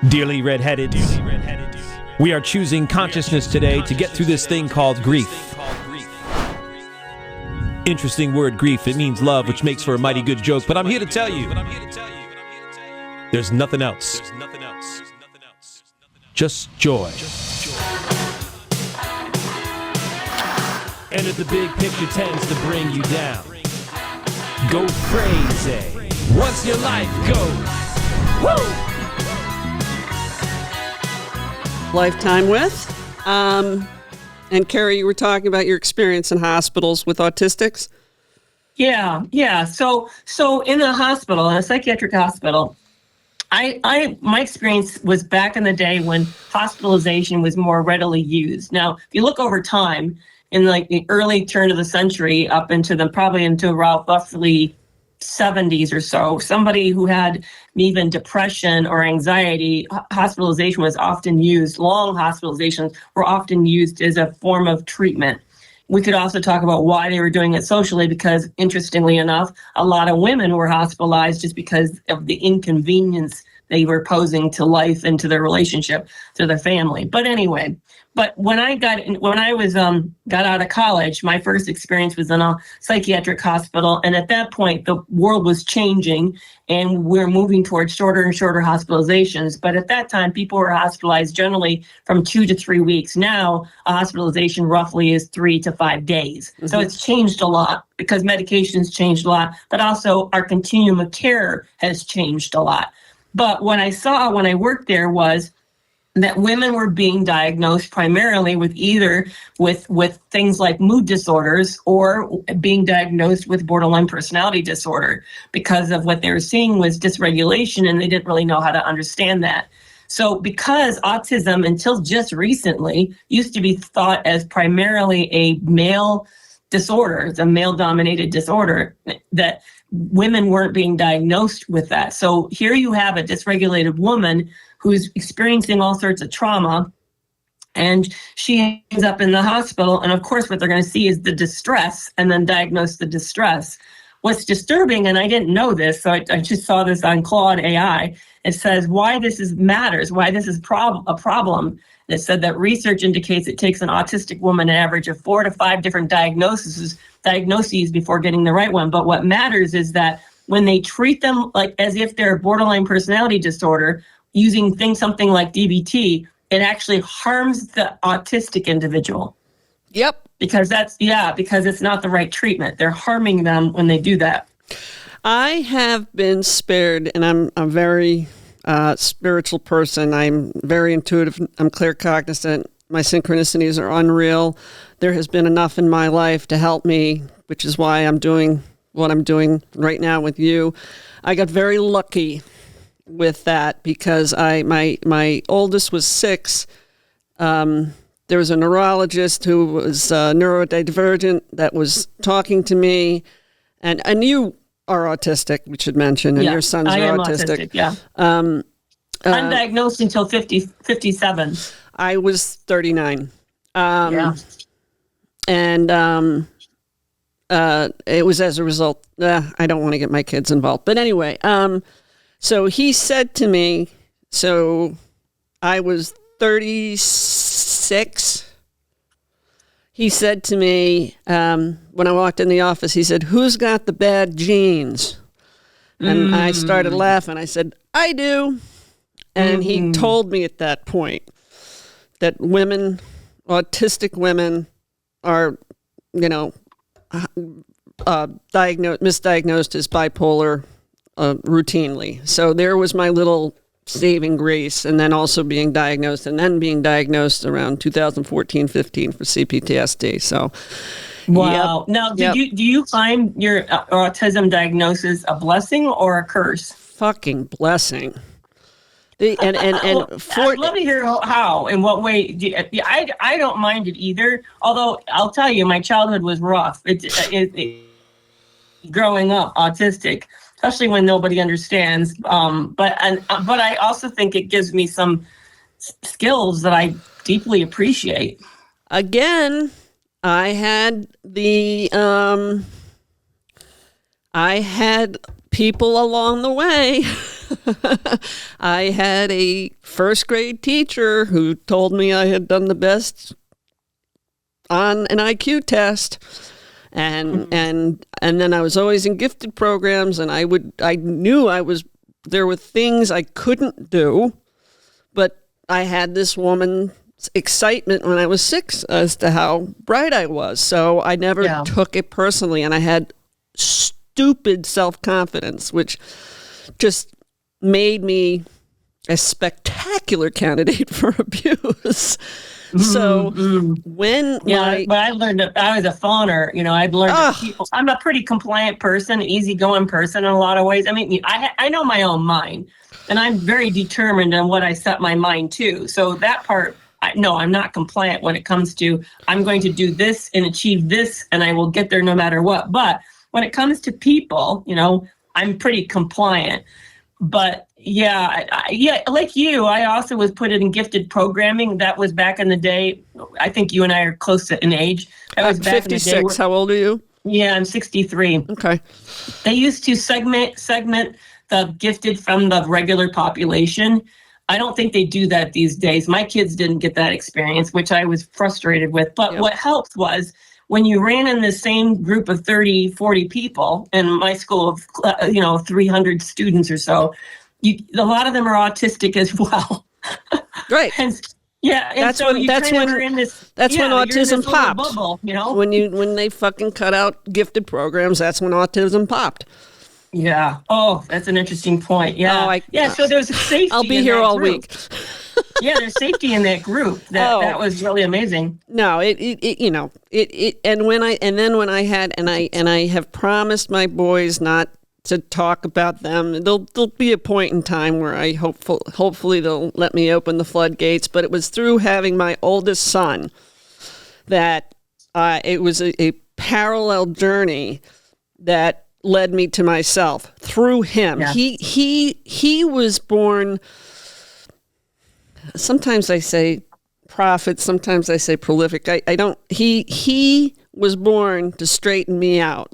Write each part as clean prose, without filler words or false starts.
Dearly redheaded, we are choosing consciousness today to get through this thing called grief. Interesting word, grief. It means love, which makes for a mighty good joke. But I'm here to tell you, there's nothing else. Just joy. And if the big picture tends to bring you down, go crazy once your life goes. Woo! Lifetime with. And Kerry, you were talking about your experience in hospitals with autistics. Yeah. So in a hospital, in a psychiatric hospital, my experience was back in the day when hospitalization was more readily used. Now, if you look over time, in like the early turn of the century up into around roughly 70s or so, somebody who had even depression or anxiety, hospitalization was often used. Long hospitalizations were often used as a form of treatment. We could also talk about why they were doing it socially, because interestingly enough, a lot of women were hospitalized just because of the inconvenience they were posing to life and to their relationship, to their family. But anyway, when I got out of college, my first experience was in a psychiatric hospital. And at that point, the world was changing and we're moving towards shorter and shorter hospitalizations. But at that time, people were hospitalized generally from 2 to 3 weeks. Now, a hospitalization roughly is 3 to 5 days. Mm-hmm. So it's changed a lot because medications changed a lot, but also our continuum of care has changed a lot. But what I saw when I worked there was that women were being diagnosed primarily with either with things like mood disorders or being diagnosed with borderline personality disorder, because of what they were seeing was dysregulation and they didn't really know how to understand that. So because autism until just recently used to be thought as primarily a male disorder, it's a male-dominated disorder, that women weren't being diagnosed with that. So here you have a dysregulated woman who's experiencing all sorts of trauma, and she ends up in the hospital. And of course, what they're going to see is the distress and then diagnose the distress. What's disturbing, and I didn't know this, so I just saw this on Claude AI, it says why this matters, why this is a problem. It said that research indicates it takes an autistic woman an average of 4 to 5 different diagnoses before getting the right one. But what matters is that when they treat them like as if they're a borderline personality disorder, using something like DBT, it actually harms the autistic individual. Yep. Because it's not the right treatment. They're harming them when they do that. I have been spared, and I'm a very spiritual person. I'm very intuitive. I'm claircognizant. My synchronicities are unreal. There has been enough in my life to help me, which is why I'm doing what I'm doing right now with you. I got very lucky with that because my oldest was 6. There was a neurologist who was neurodivergent that was talking to me, and you are autistic, we should mention, and your sons are autistic. Yeah. Undiagnosed until 57. I was 39. And it was as a result, I don't want to get my kids involved. But anyway, so he said to me, so I was 36. He said to me, when I walked in the office, he said, "Who's got the bad genes?" And I started laughing. I said, "I do." And he told me at that point that autistic women are, misdiagnosed as bipolar routinely. So there was my little saving grace, and then also being diagnosed around 2014-15 for CPTSD. So, wow. Yep, now, do you find your autism diagnosis a blessing or a curse? Fucking blessing. I'd love to hear how, in what way. I don't mind it either. Although I'll tell you, my childhood was rough. Growing up autistic, especially when nobody understands. But I also think it gives me some skills that I deeply appreciate. Again, I had people along the way I had a first grade teacher who told me I had done the best on an IQ test. And then I was always in gifted programs, and I knew there were things I couldn't do, but I had this woman's excitement when I was 6 as to how bright I was. So I never took it personally, and I had stupid self-confidence, which just made me a spectacular candidate for abuse. So when but I learned I was a fawner. I've learned that people. I'm a pretty compliant person, easygoing person in a lot of ways. I mean, I know my own mind, and I'm very determined on what I set my mind to. So that part, I'm not compliant when it comes to I'm going to do this and achieve this, and I will get there no matter what. But when it comes to people, I'm pretty compliant. But like you, I also was put in gifted programming. That was back in the day. I think you and I are close in age. That was back 56. in the day. How old are you? Yeah, I'm 63. Okay. They used to segment the gifted from the regular population. I don't think they do that these days. My kids didn't get that experience, which I was frustrated with. But what helped was when you ran in the same group of 30, 40 people in my school of 300 students or so, a lot of them are autistic as well. Right. That's when autism popped. Bubble, When they fucking cut out gifted programs, that's when autism popped. Yeah. Oh, that's an interesting point. Yeah. So there's safety. I'll be here all week. Yeah, there's safety in that group. That was really amazing. No, and when I have promised my boys not to talk about them. There'll be a point in time where I hopefully they'll let me open the floodgates. But it was through having my oldest son that it was a parallel journey that led me to myself through him. Yeah. He was born. Sometimes I say prophet. Sometimes I say prolific. I don't. He was born to straighten me out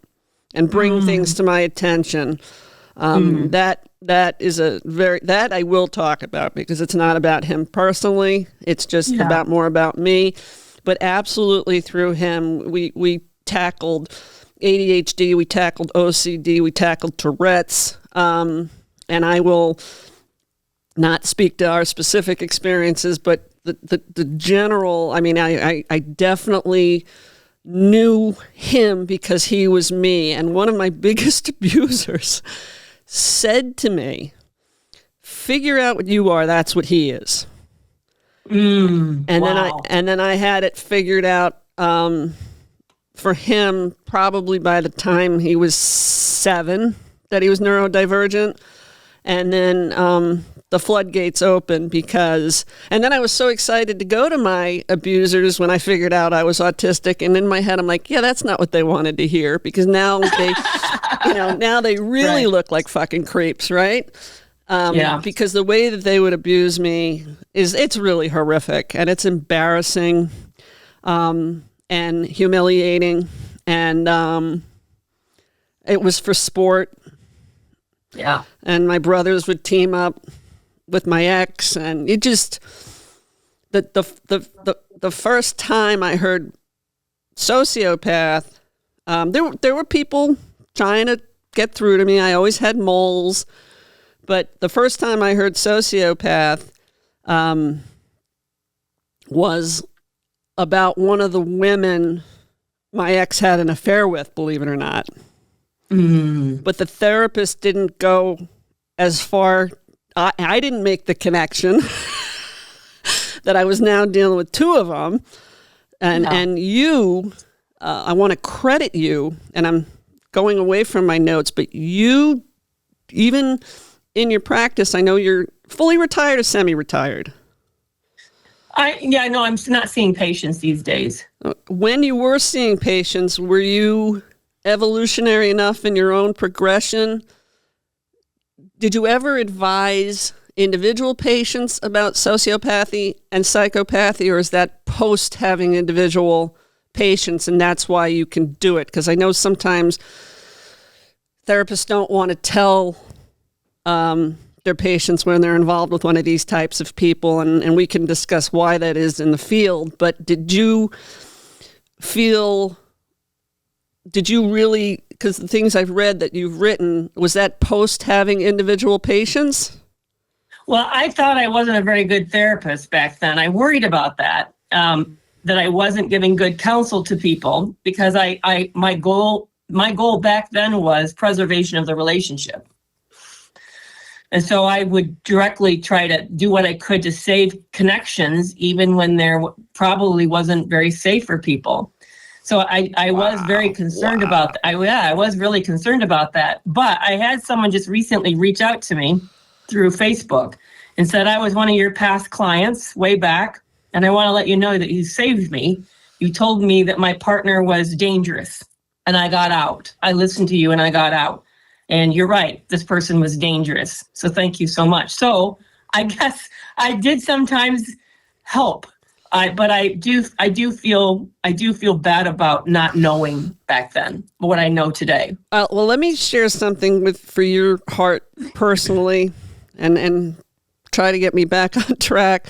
and bring things to my attention. That is that I will talk about because it's not about him personally. It's just more about me. But absolutely through him, we tackled ADHD, we tackled OCD, we tackled Tourette's. And I will not speak to our specific experiences, but the general, I mean, I definitely knew him because he was me. And one of my biggest abusers said to me, figure out what you are, that's what he is. And then I had it figured out for him probably by the time he was 7 that he was neurodivergent. And then the floodgates opened and then I was so excited to go to my abusers when I figured out I was autistic. And in my head, I'm like, yeah, that's not what they wanted to hear because now they, now they really look like fucking creeps, right? Because the way that they would abuse me it's really horrific and it's embarrassing and humiliating. And it was for sport. Yeah. And my brothers would team up with my ex, and it just the first time I heard sociopath, there were people trying to get through to me. I always had moles, but the first time I heard sociopath was about one of the women my ex had an affair with, believe it or not. But the therapist didn't go as far. I didn't make the connection that I was now dealing with 2 of them. And you, I want to credit you, and I'm going away from my notes, but you, even in your practice, I know you're fully retired or semi-retired. I'm not seeing patients these days. When you were seeing patients, were you evolutionary enough in your own progression? Did you ever advise individual patients about sociopathy and psychopathy, or is that post having individual patients and that's why you can do it? Because I know sometimes therapists don't want to tell their their patients when they're involved with one of these types of people, and we can discuss why that is in the field. But did you really, because the things I've read that you've written, was that post having individual patients? Well, I thought I wasn't a very good therapist back then. I worried about that, that I wasn't giving good counsel to people, because my goal back then was preservation of the relationship. And so I would directly try to do what I could to save connections, even when there probably wasn't very safe for people. So I was very concerned about that. I was really concerned about that. But I had someone just recently reach out to me through Facebook and said, I was one of your past clients way back, and I want to let you know that you saved me. You told me that my partner was dangerous, and I got out. I listened to you and I got out. And you're right, this person was dangerous. So thank you so much. So I guess I did sometimes help. But I do feel bad about not knowing back then what I know today. Well, let me share something for your heart personally, and try to get me back on track.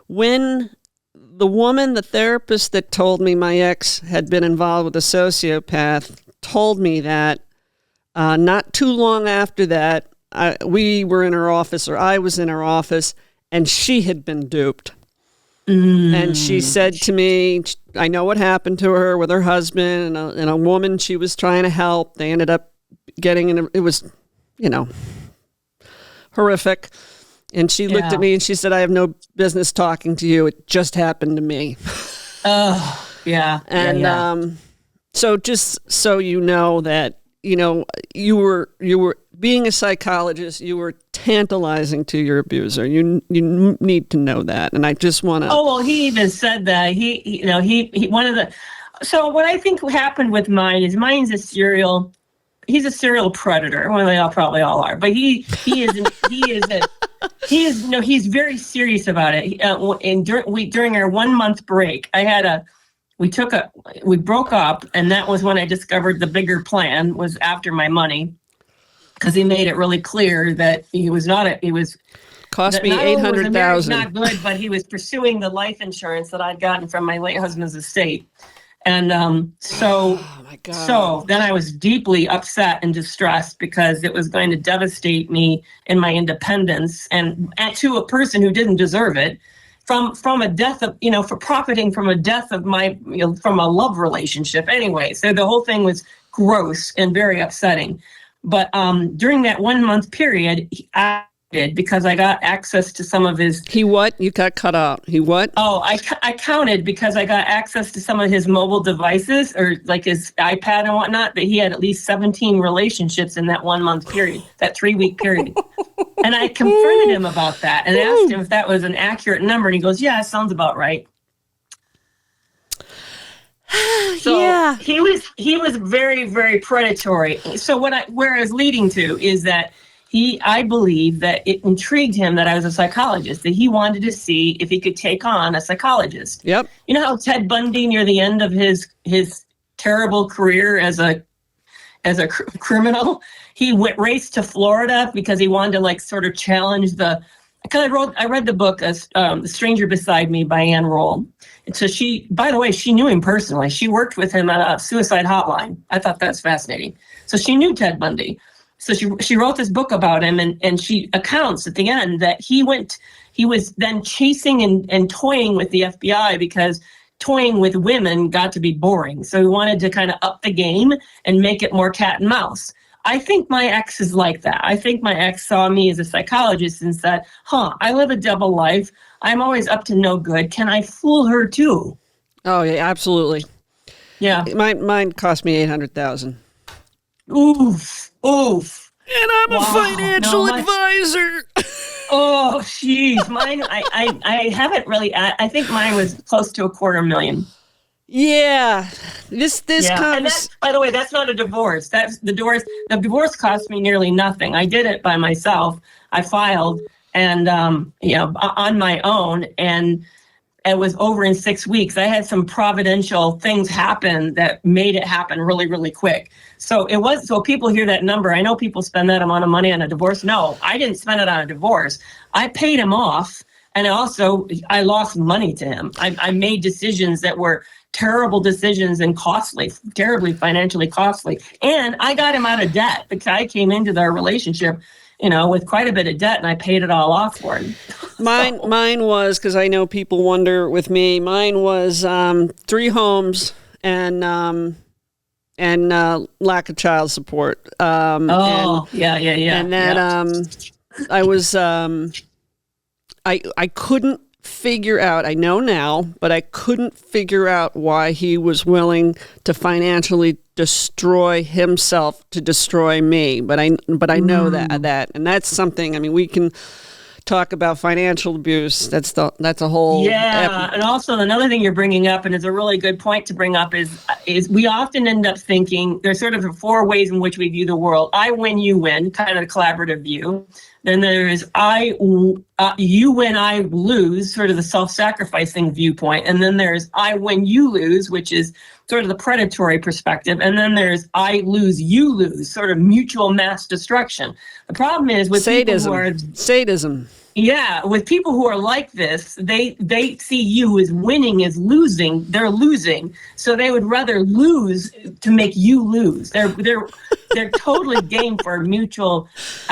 When the therapist that told me my ex had been involved with a sociopath told me that, not too long after that, we were in her office, or I was in her office, and she had been duped. And she said to me, I know what happened to her with her husband and a woman she was trying to help. They ended up it was, horrific. And she looked at me and she said, I have no business talking to you. It just happened to me. Oh, yeah. And so just so you know that, you were being a psychologist, you were tantalizing to your abuser. You need to know that. And I just want to. Oh, well, he even said that. He one of the. So what I think happened with mine's a serial. He's a serial predator. Well, they probably all are, but he's very serious about it. And during our 1 month break, we broke up, and that was when I discovered the bigger plan was after my money, because he made it really clear that cost me $800,000. Not good, but he was pursuing the life insurance that I'd gotten from my late husband's estate. And oh my God. So then I was deeply upset and distressed, because it was going to devastate me in my independence, and to a person who didn't deserve it. From a death of, for profiting from a death of my, from a love relationship anyway. So the whole thing was gross and very upsetting. But during that 1 month period, I did, because I got access to some of his. He what? You got cut out. He what? Oh, I counted, because I got access to some of his mobile devices, or like his iPad and whatnot, that he had at least 17 relationships in that 1 month period, that 3 week period. And I confronted him about that and asked him if that was an accurate number. And he goes, yeah, sounds about right. So yeah. He was very, very predatory. So where I was leading to is that I believe that it intrigued him that I was a psychologist, that he wanted to see if he could take on a psychologist. Yep. You know how Ted Bundy, near the end of his terrible career as a criminal, he raced to Florida because he wanted to sort of challenge because I read the book, The Stranger Beside Me by Ann Roll. And so by the way, she knew him personally. She worked with him at a suicide hotline. I thought that's fascinating. So she knew Ted Bundy. So she wrote this book about him, and she accounts at the end that he was then chasing and toying with the FBI, because toying with women got to be boring. So he wanted to kind of up the game and make it more cat and mouse. I think my ex is like that. I think my ex saw me as a psychologist and said, I live a double life. I'm always up to no good. Can I fool her too? Oh, yeah, absolutely. Yeah. Mine cost me $800,000. Oof. And I'm a financial advisor. Oh, geez. Mine, I haven't really, I think mine was close to $250,000. Yeah. This comes. And that's, by the way, that's not a divorce. That's the divorce. The divorce cost me nearly nothing. I did it by myself. I filed and, on my own. And it was over in 6 weeks. I had some providential things happen that made it happen really, really quick. So people hear that number. I know people spend that amount of money on a divorce. No, I didn't spend it on a divorce. I paid him off. And also I lost money to him. I made decisions that were terrible decisions and costly, terribly financially costly. And I got him out of debt because I came into their relationship, with quite a bit of debt, and I paid it all off for him. Mine was, because I know people wonder with me, mine was 3 homes and lack of child support. Yeah. And that I was I couldn't figure out, I know now, but I couldn't figure out why he was willing to financially destroy himself to destroy me. But I know that, and that's something, I mean, we can talk about financial abuse. That's a whole. Yeah. And also another thing you're bringing up, and it's a really good point to bring up, is we often end up thinking there's sort of 4 ways in which we view the world. I win, you win, kind of a collaborative view. Then there's you win, I lose, sort of the self-sacrificing viewpoint. And then there's I win, you lose, which is sort of the predatory perspective. And then there's I lose, you lose, sort of mutual mass destruction. The problem is with sadism. Yeah, with people who are like this, they see you as winning, as losing. They're losing, so they would rather lose to make you lose. They're totally game for mutual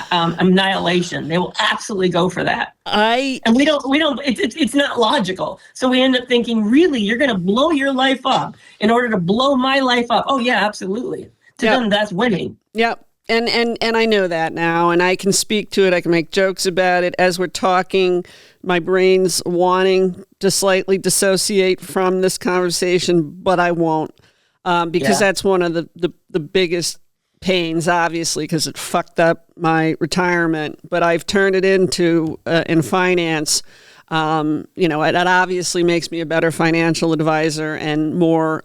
annihilation. They will absolutely go for that. And we don't. It's not logical. So we end up thinking, really, you're going to blow your life up in order to blow my life up. Oh yeah, absolutely. To them, that's winning. Yep. And I know that now, and I can speak to it. I can make jokes about it. As we're talking, my brain's wanting to slightly dissociate from this conversation, but I won't, because that's one of the biggest pains, obviously, because it fucked up my retirement. But I've turned it into, in finance, it obviously makes me a better financial advisor and more,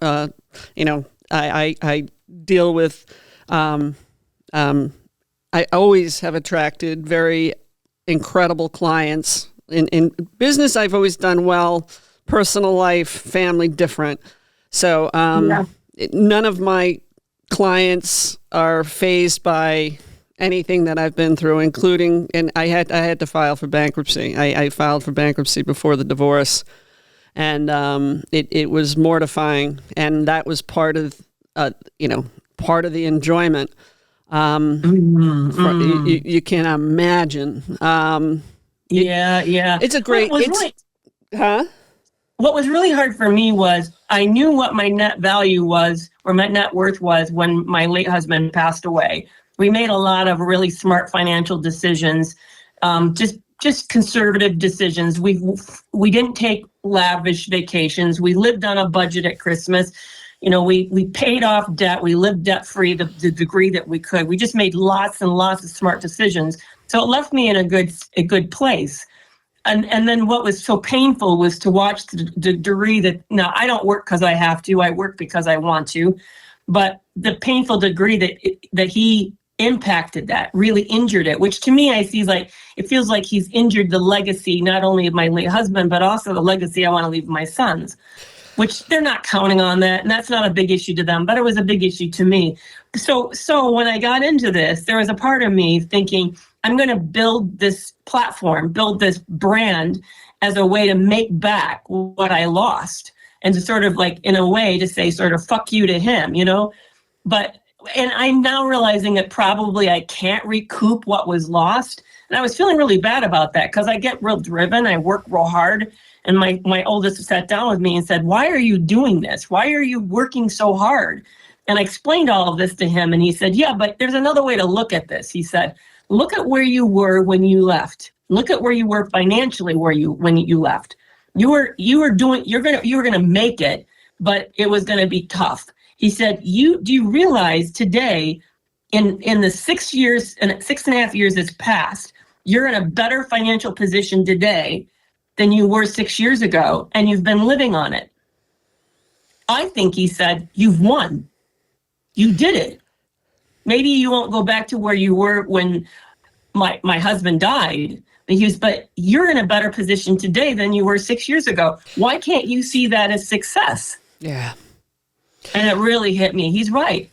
I deal with... I always have attracted very incredible clients. In business, I've always done well. Personal life, family, different. So none of my clients are fazed by anything that I've been through, including, and I had to file for bankruptcy. I filed for bankruptcy before the divorce, and it was mortifying, and that was part of part of the enjoyment. You can imagine. It's a great. What was really hard for me was I knew what my net value was, or my net worth was, when my late husband passed away. We made a lot of really smart financial decisions, just conservative decisions. We didn't take lavish vacations. We lived on a budget at Christmas. We paid off debt. We lived debt-free the degree that we could. We just made lots and lots of smart decisions. So it left me in a good place. And then what was so painful was to watch the degree that, now I don't work because I have to. I work because I want to. But the painful degree that he impacted that, really injured it, which to me, it feels like he's injured the legacy, not only of my late husband, but also the legacy I want to leave my sons. Which they're not counting on that, and that's not a big issue to them, but it was a big issue to me. So when I got into this, there was a part of me thinking, I'm going to build this platform, build this brand as a way to make back what I lost, and to sort of in a way to say sort of fuck you to him, But, and I'm now realizing that probably I can't recoup what was lost. And I was feeling really bad about that because I get real driven. I work real hard. And my oldest sat down with me and said, why are you doing this? Why are you working so hard? And I explained all of this to him. And he said, yeah, but there's another way to look at this. He said, look at where you were when you left. Look at where you were financially when you left. You were gonna make it, but it was gonna be tough. He said, do you realize today, in the 6 years and 6.5 years that's passed, you're in a better financial position today than you were 6 years ago, and you've been living on it. I think he said, you've won. You did it. Maybe you won't go back to where you were when my husband died, But you're in a better position today than you were 6 years ago. Why can't you see that as success? Yeah. And it really hit me. He's right.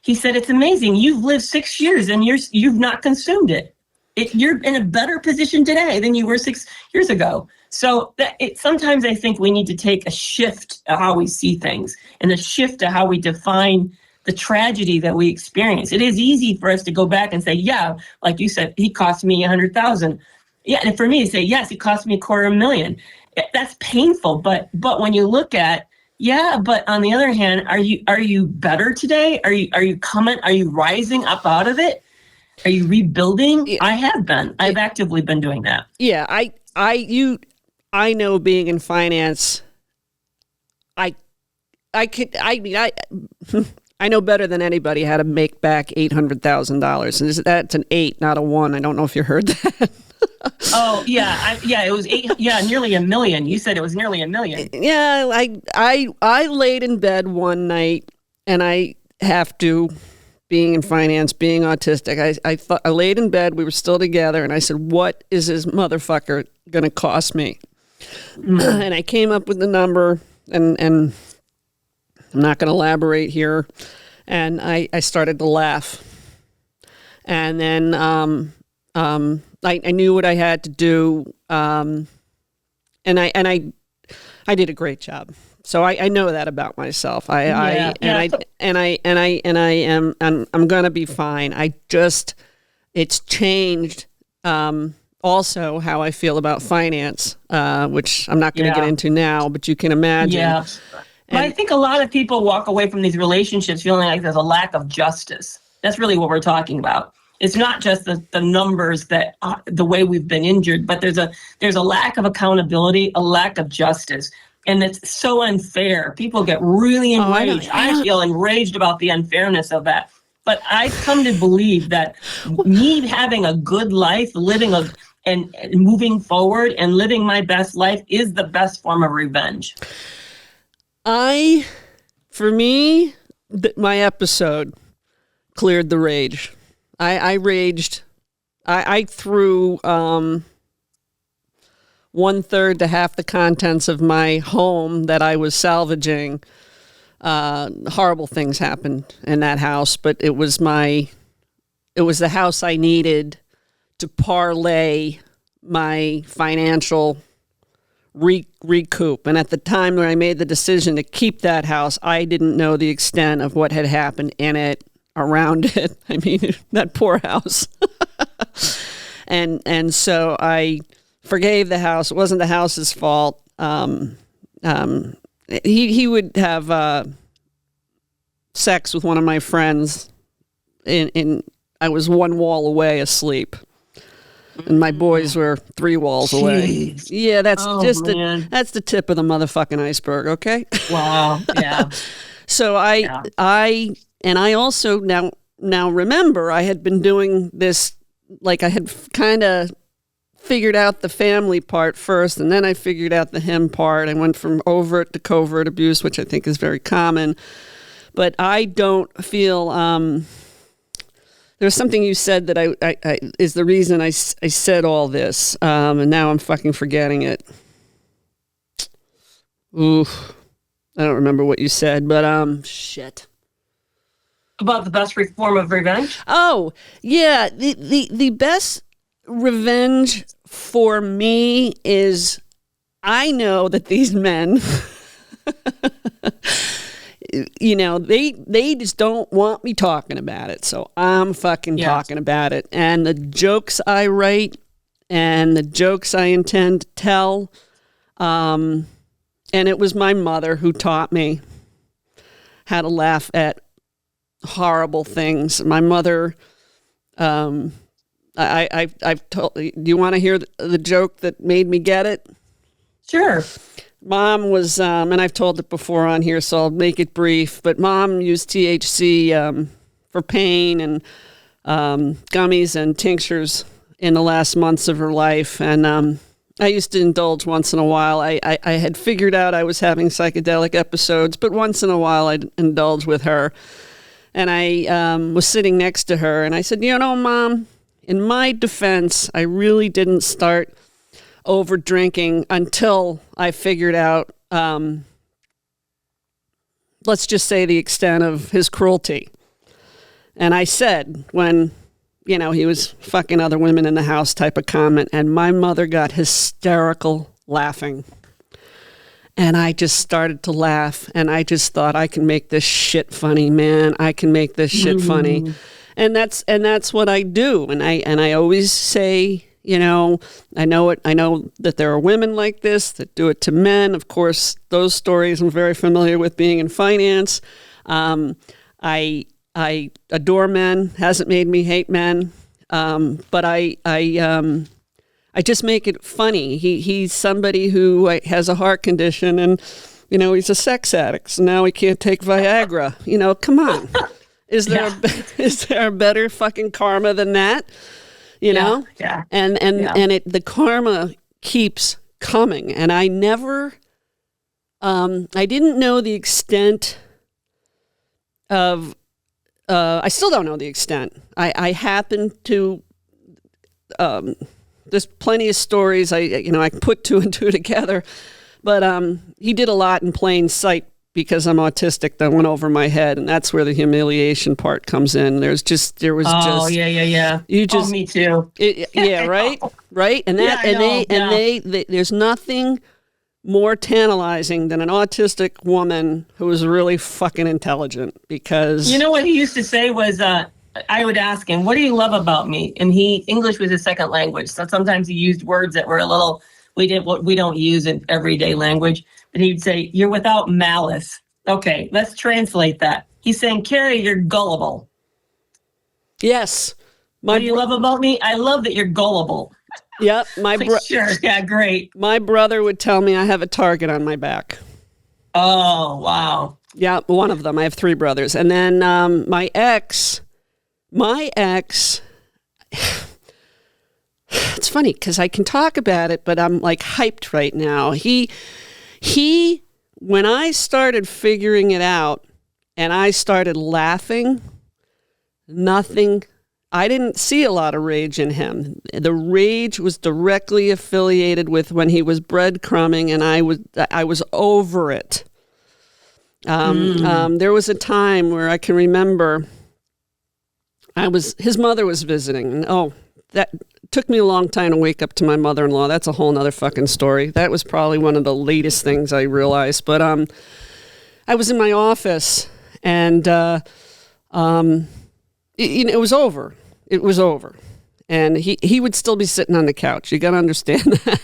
He said, it's amazing. You've lived 6 years and you've not consumed it. You're in a better position today than you were 6 years ago. So sometimes I think we need to take a shift of how we see things and a shift to how we define the tragedy that we experience. It is easy for us to go back and say, yeah, like you said, he cost me $100,000. Yeah, and for me to say, yes, it cost me $250,000. That's painful. But when you look at, yeah, but on the other hand, are you better today? Are you rising up out of it? Are you rebuilding? Yeah. I have been. I've actively been doing that. Yeah, I know being in finance, I know better than anybody how to make back $800,000. And that's an 8, not a 1. I don't know if you heard that. Oh yeah, it was 8. Yeah, nearly $1 million. You said it was nearly $1 million. Yeah, I laid in bed one night, and I have to, being in finance, being autistic. I laid in bed. We were still together, and I said, "What is this motherfucker going to cost me?" And I came up with the number, and I'm not going to elaborate here. And I started to laugh, and then I knew what I had to do, and I did a great job. So I know that about myself. I'm gonna be fine. It's changed. Also, how I feel about finance, which I'm not going to get into now, but you can imagine. Yeah. But I think a lot of people walk away from these relationships feeling like there's a lack of justice. That's really what we're talking about. It's not just the numbers that the way we've been injured, but there's a lack of accountability, a lack of justice. And it's so unfair. People get really enraged. I feel enraged about the unfairness of that. But I've come to believe that me having a good life, and moving forward and living my best life is the best form of revenge. For me, my episode cleared the rage. I raged. I threw 1/3 to half the contents of my home that I was salvaging. Horrible things happened in that house, but it was the house I needed to parlay my financial recoup. And at the time when I made the decision to keep that house, I didn't know the extent of what had happened in it, around it. I mean, that poor house. and so I forgave the house. It wasn't the house's fault. He would have sex with one of my friends. I was one wall away asleep, and my boys were 3 walls away. Yeah, that's that's the tip of the motherfucking iceberg. Okay. Wow. Yeah. So I also now remember I had been doing this, like I had kind of figured out the family part first, and then I figured out the him part. I went from overt to covert abuse, which I think is very common. But I don't feel there's something you said that I is the reason I said all this, and now I'm fucking forgetting it. Oof, I don't remember what you said, but shit. About the best form of revenge? Oh yeah, the best revenge for me is, I know that these men, you know, they just don't want me talking about it, so I'm fucking talking about it. And the jokes I write and the jokes I intend to tell, and it was my mother who taught me how to laugh at horrible things. My mother, I've told. Do you want to hear the joke that made me get it? Sure. Mom was, and I've told it before on here, so I'll make it brief. But Mom used THC for pain and gummies and tinctures in the last months of her life, and I used to indulge once in a while. I had figured out I was having psychedelic episodes, but once in a while I'd indulge with her. And I was sitting next to her, and I said, you know, Mom, in my defense, I really didn't start over drinking until I figured out, let's just say, the extent of his cruelty. And I said, when, he was fucking other women in the house type of comment, and my mother got hysterical laughing. And I just started to laugh, and I just thought, I can make this shit funny, man. I can make this shit funny. And that's what I do. And I always say, I know that there are women like this that do it to men. Of course, those stories I'm very familiar with, being in finance. I adore men. Hasn't made me hate men. But I just make it funny. He's somebody who has a heart condition, and he's a sex addict. So now he can't take Viagra. Come on. Is there a better fucking karma than that? Yeah. And the karma keeps coming. And I never, I didn't know the extent of, I still don't know the extent. I happen to, there's plenty of stories. I put two and two together, but he did a lot in plain sight because I'm autistic that went over my head, and that's where the humiliation part comes in. There was just. Yeah. You just. Me too. Right. And there's nothing more tantalizing than an autistic woman who is really fucking intelligent, because. What he used to say was, I would ask him, "What do you love about me?" And English was his second language, so sometimes he used words that were a little we don't use in everyday language. But he'd say, "You're without malice." Okay, let's translate that. He's saying, "Kerry, you're gullible." Yes. What do you love about me? I love that you're gullible. Yep. Sure. Yeah, great. My brother would tell me I have a target on my back. Oh, wow. Yeah, one of them. I have three brothers. And then my ex, it's funny because I can talk about it, but I'm like hyped right now. He, when I started figuring it out and I started laughing, I didn't see a lot of rage in him. The rage was directly affiliated with when he was breadcrumbing, and I was over it. There was a time where I can remember his mother was visiting, and that took me a long time to wake up to my mother-in-law. That's a whole nother fucking story. That was probably one of the latest things I realized. But I was in my office, and it was over. It was over. And he would still be sitting on the couch. You got to understand that.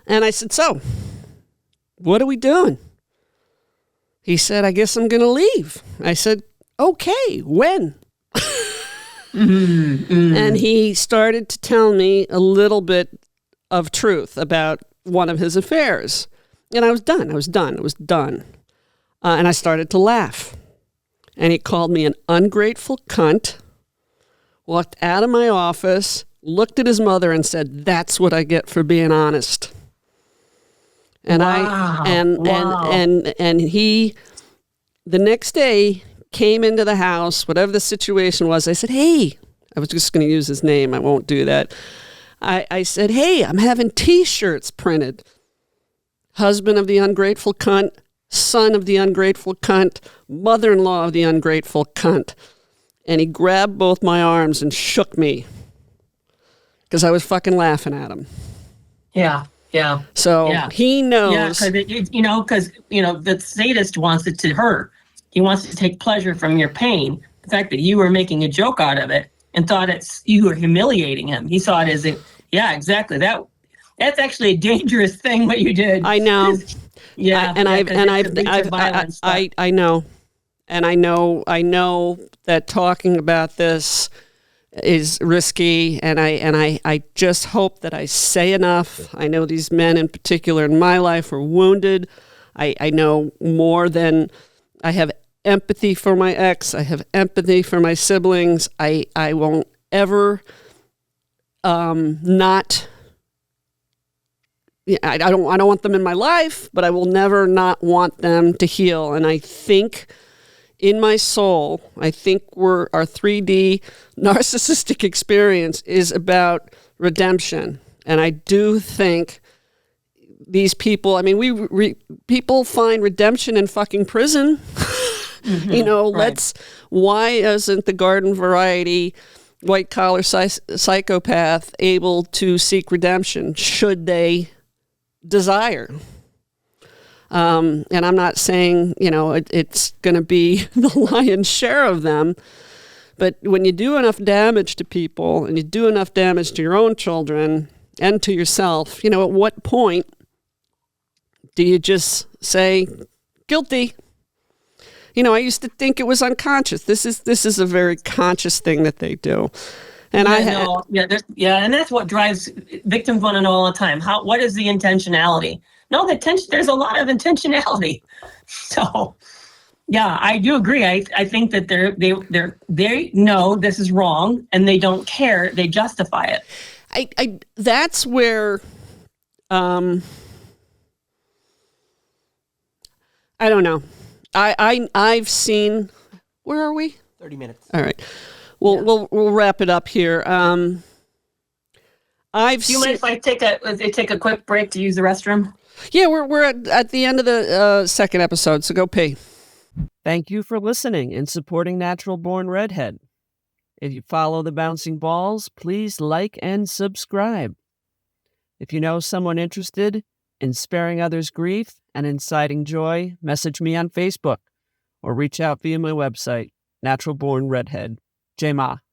And I said, "So, what are we doing?" He said, "I guess I'm going to leave." I said, "Okay, when?" And he started to tell me a little bit of truth about one of his affairs. And I was done. And I started to laugh. And he called me an ungrateful cunt, walked out of my office, looked at his mother and said, "That's what I get for being honest." And and he, the next day, came into the house, whatever the situation was. I said, "Hey," I was just going to use his name. I won't do that. I said, "Hey, I'm having T-shirts printed. Husband of the ungrateful cunt, son of the ungrateful cunt, mother-in-law of the ungrateful cunt." And he grabbed both my arms and shook me because I was fucking laughing at him. Yeah. So he knows. Yeah, because the sadist wants it to hurt. He wants to take pleasure from your pain. The fact that you were making a joke out of it and thought you were humiliating him. He saw it as exactly. That's actually a dangerous thing what you did. I know. Yeah. I know. And I know that talking about this is risky, and I just hope that I say enough. I know these men in particular in my life are wounded. I know more than I have empathy for my ex. I have empathy for my siblings. I won't ever not. I don't want them in my life, but I will never not want them to heal. And I think in my soul, I think our 3D narcissistic experience is about redemption. And I do think these people, I mean, people find redemption in fucking prison. Right. Why isn't the garden variety white collar psychopath able to seek redemption should they desire? And I'm not saying, it's going to be the lion's share of them. But when you do enough damage to people and you do enough damage to your own children and to yourself, at what point do you just say, guilty? I used to think it was unconscious. This is a very conscious thing that they do. And and that's what drives victims want to know all the time. What is the intentionality? No, there's a lot of intentionality. So, yeah, I do agree. I think that they know this is wrong and they don't care. They justify it. That's where, I don't know. I've seen, where are we? 30 minutes. All right. We'll wrap it up here. Do you mind if I take a quick break to use the restroom? Yeah, we're at the end of the second episode, so go pee. Thank you for listening and supporting Natural Born Redhead. If you follow the bouncing balls, please like and subscribe. If you know someone interested in sparing others grief and inciting joy, message me on Facebook or reach out via my website, Natural Born Redhead. J-Ma.